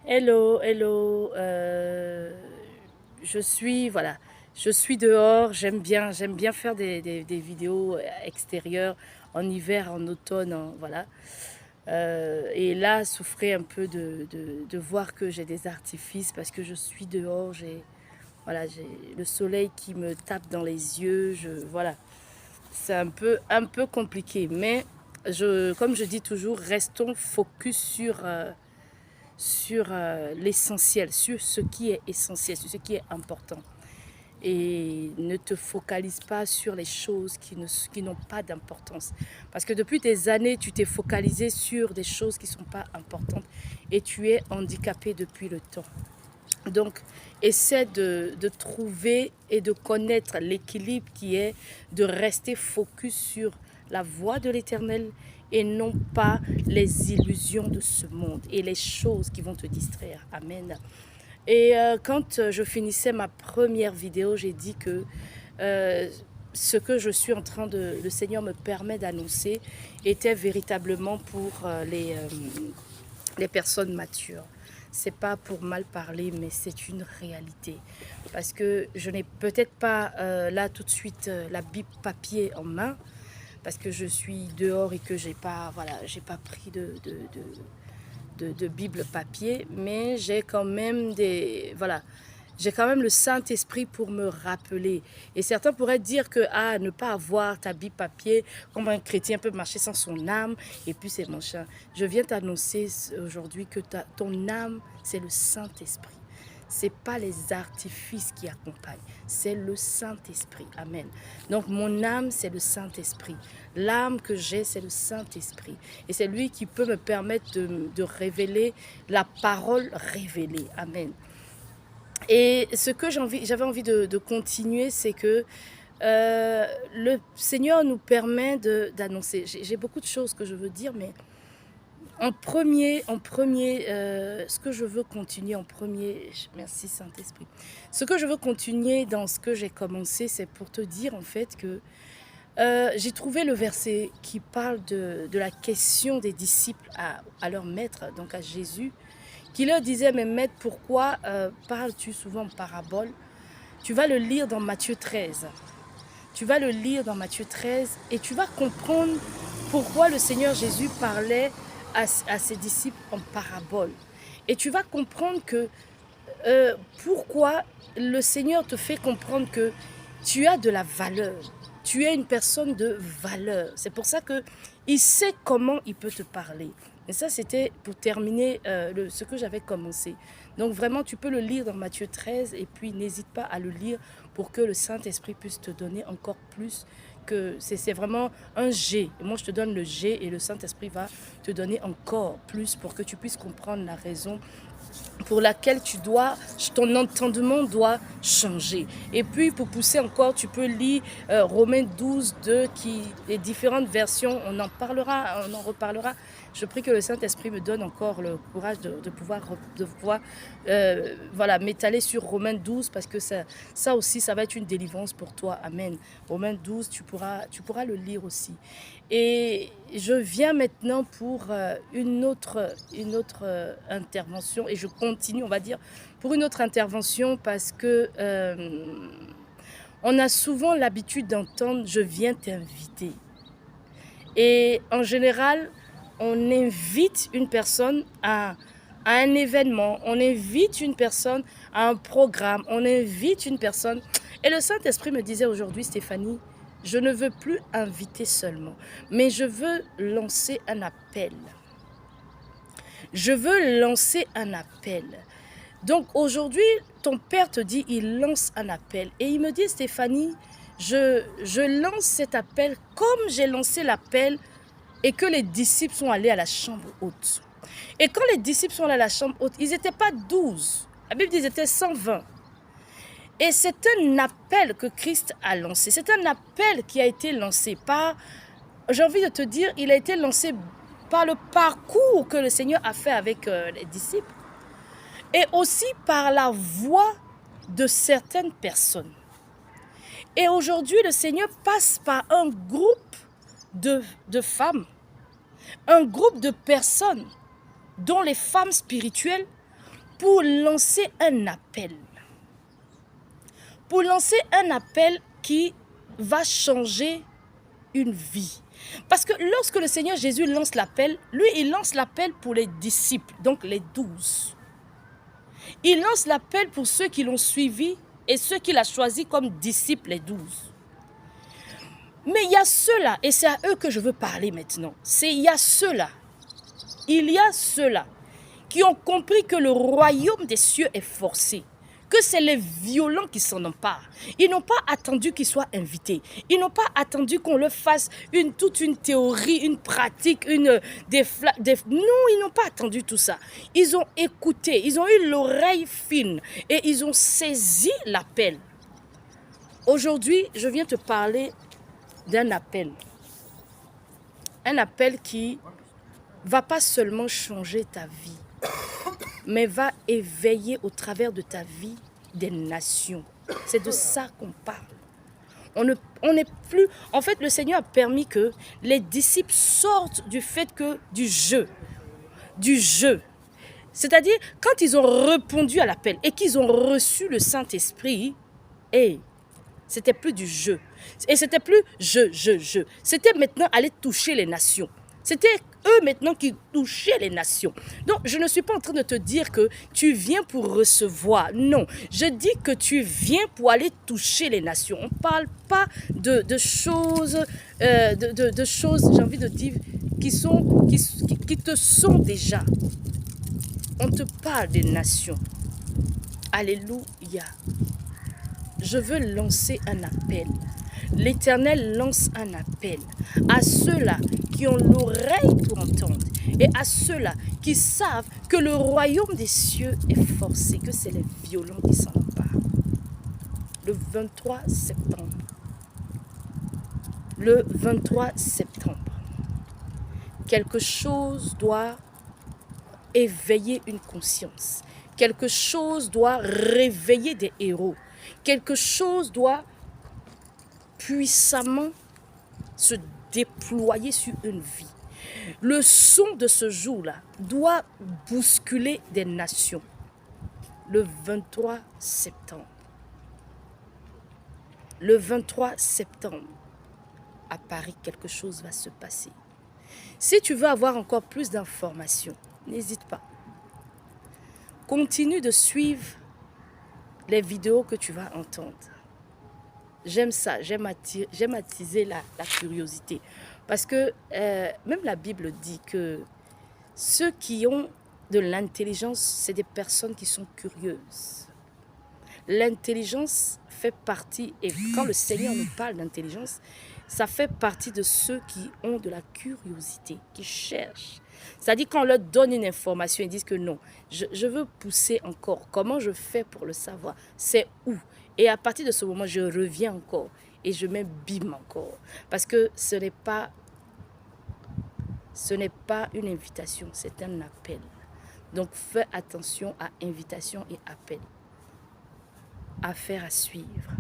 Hello, hello. Voilà, je suis dehors. J'aime bien faire des vidéos extérieures en hiver, en automne, voilà. Et là, souffrir un peu de voir que j'ai des artifices parce que je suis dehors. J'ai le soleil qui me tape dans les yeux. Voilà, c'est un peu compliqué, mais comme je dis toujours, restons focus sur l'essentiel, sur ce qui est essentiel, sur ce qui est important. Et ne te focalise pas sur les choses qui n'ont pas d'importance. Parce que depuis des années, tu t'es focalisé sur des choses qui ne sont pas importantes et tu es handicapé depuis le temps. Donc, essaie de trouver et de connaître l'équilibre qui est de rester focus sur la voie de l'Éternel et non pas les illusions de ce monde et les choses qui vont te distraire. Amen. Et quand je finissais ma première vidéo, j'ai dit que ce que je suis en train le Seigneur me permet d'annoncer était véritablement pour les personnes matures. C'est pas pour mal parler, mais c'est une réalité. Parce que je n'ai peut-être pas là tout de suite la Bible papier en main, parce que je suis dehors et que j'ai pas, voilà, j'ai pas pris de Bible papier, mais j'ai quand même j'ai quand même le Saint-Esprit pour me rappeler. Et certains pourraient dire que ne pas avoir ta Bible papier, comme un chrétien peut marcher sans son âme, et puis c'est machin. Je viens t'annoncer aujourd'hui que ton âme, c'est le Saint-Esprit. Ce n'est pas les artifices qui accompagnent, c'est le Saint-Esprit. Amen. Donc mon âme, c'est le Saint-Esprit. L'âme que j'ai, c'est le Saint-Esprit. Et c'est lui qui peut me permettre de révéler la parole révélée. Amen. Et ce que j'avais envie de continuer, c'est que le Seigneur nous permet d'annoncer. J'ai beaucoup de choses que je veux dire, mais ce que je veux continuer en premier, merci Saint-Esprit, ce que je veux continuer dans ce que j'ai commencé, c'est pour te dire en fait que j'ai trouvé le verset qui parle de la question des disciples à leur maître, donc à Jésus, qui leur disait, mais maître, pourquoi parles-tu souvent en parabole? Tu vas le lire dans Matthieu 13. Tu vas le lire dans Matthieu 13 et tu vas comprendre pourquoi le Seigneur Jésus parlait à ses disciples en parabole. Et tu vas comprendre que pourquoi le Seigneur te fait comprendre que tu as de la valeur. Tu es une personne de valeur. C'est pour ça qu'il sait comment il peut te parler. Et ça, c'était pour terminer ce que j'avais commencé. Donc vraiment, tu peux le lire dans Matthieu 13 et puis n'hésite pas à le lire pour que le Saint-Esprit puisse te donner encore plus. Que c'est vraiment un G. Et moi, je te donne le G et le Saint-Esprit va te donner encore plus pour que tu puisses comprendre la raison pour laquelle ton entendement doit changer. Et puis pour pousser encore, tu peux lire Romains 12, 2, les différentes versions, on en parlera, on en reparlera. Je prie que le Saint-Esprit me donne encore le courage de pouvoir voilà, m'étaler sur Romains 12 parce que ça aussi, ça va être une délivrance pour toi. Amen. Romains 12, tu pourras le lire aussi. Et je viens maintenant pour une autre intervention et je continue, on va dire, pour une autre intervention parce que on a souvent l'habitude d'entendre « je viens t'inviter ». Et en général, on invite une personne à un événement, on invite une personne à un programme, on invite une personne. Et le Saint-Esprit me disait aujourd'hui, Stéphanie, je ne veux plus inviter seulement, mais je veux lancer un appel. Je veux lancer un appel. Donc aujourd'hui, ton père te dit, il lance un appel. Et il me dit, Stéphanie, je lance cet appel comme j'ai lancé l'appel et que les disciples sont allés à la chambre haute. Et quand les disciples sont allés à la chambre haute, ils n'étaient pas 12. La Bible dit qu'ils étaient 120. Et c'est un appel que Christ a lancé. C'est un appel qui a été lancé par, j'ai envie de te dire, il a été lancé par le parcours que le Seigneur a fait avec les disciples. Et aussi par la voix de certaines personnes. Et aujourd'hui, le Seigneur passe par un groupe de femmes, un groupe de personnes dont les femmes spirituelles pour lancer un appel. Pour lancer un appel qui va changer une vie. Parce que lorsque le Seigneur Jésus lance l'appel, lui, il lance l'appel pour les disciples, donc les 12. Il lance l'appel pour ceux qui l'ont suivi et ceux qu'il a choisis comme disciples, les 12. Mais il y a ceux-là, et c'est à eux que je veux parler maintenant. Il y a ceux-là qui ont compris que le royaume des cieux est forcé, que c'est les violents qui s'en emparent. Ils n'ont pas attendu qu'ils soient invités. Ils n'ont pas attendu qu'on leur fasse toute une théorie, une pratique, non, ils n'ont pas attendu tout ça. Ils ont écouté, ils ont eu l'oreille fine et ils ont saisi l'appel. Aujourd'hui, je viens te parler d'un appel. Un appel qui va pas seulement changer ta vie, mais va éveiller au travers de ta vie des nations. C'est de ça qu'on parle. On n'est plus... En fait, le Seigneur a permis que les disciples sortent du fait que du jeu. C'est-à-dire, quand ils ont répondu à l'appel et qu'ils ont reçu le Saint-Esprit, c'était plus du jeu. Et c'était plus je. C'était maintenant aller toucher les nations. C'était eux maintenant qui touchaient les nations. Donc, je ne suis pas en train de te dire que tu viens pour recevoir. Non, je dis que tu viens pour aller toucher les nations. On ne parle pas de choses, j'ai envie de dire, qui te sont déjà. On te parle des nations. Alléluia. Je veux lancer un appel. L'Éternel lance un appel à ceux-là qui ont l'oreille pour entendre et à ceux-là qui savent que le royaume des cieux est forcé, que c'est les violents qui s'en emparent. Le 23 septembre, quelque chose doit éveiller une conscience. Quelque chose doit réveiller des héros. Quelque chose doit puissamment se déployer sur une vie. Le son de ce jour-là doit bousculer des nations. Le 23 septembre. Le 23 septembre, à Paris, quelque chose va se passer. Si tu veux avoir encore plus d'informations, n'hésite pas. Continue de suivre les vidéos que tu vas entendre. J'aime ça, j'aime attiser la curiosité. Parce que même la Bible dit que ceux qui ont de l'intelligence, c'est des personnes qui sont curieuses. L'intelligence fait partie, et quand le Seigneur nous parle d'intelligence, ça fait partie de ceux qui ont de la curiosité, qui cherchent. C'est-à-dire quand on leur donne une information, ils disent que non, je veux pousser encore. Comment je fais pour le savoir? C'est où? Et à partir de ce moment, je reviens encore et je m'imbibe encore. Parce que ce n'est pas une invitation, c'est un appel. Donc fais attention à invitation et appel. Affaire à suivre.